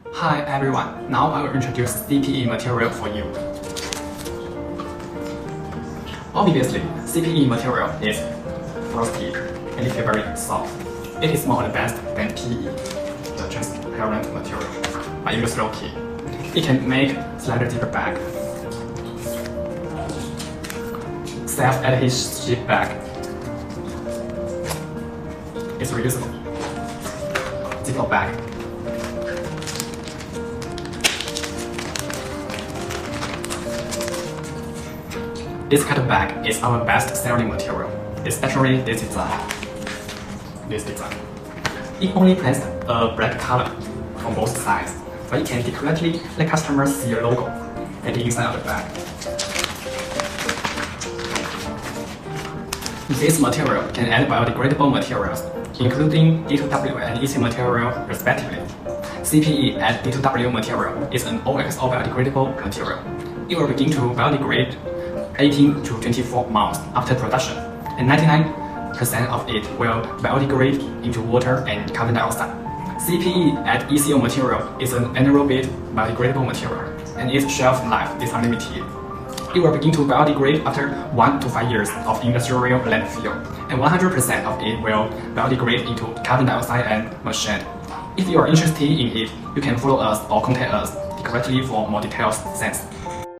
Hi everyone, now I will introduce CPE material for you. Obviously, CPE material is frosty and it is very soft. It is more advanced than PE, the transparent material, but it is low-key. It can make slightly zipper bag, self-adhesive bag. It's reusable. Zipper bag. This cut bag is our best selling material, especially this design. It only places a black color on both sides, but it can directly let customers see a logo at the inside of the bag. This material can add biodegradable materials, including D2W and EC material respectively. CPE and D2W material is an OXO biodegradable material. It will begin to biodegrade 18 to 24 months after production, and 99% of it will biodegrade into water and carbon dioxide. CPE and ECO material is an anaerobic biodegradable material, and its shelf life is unlimited. It will begin to biodegrade after 1 to 5 years of industrial landfill, and 100% of it will biodegrade into carbon dioxide and methane. If you are interested in it, you can follow us or contact us directly for more details. Thanks.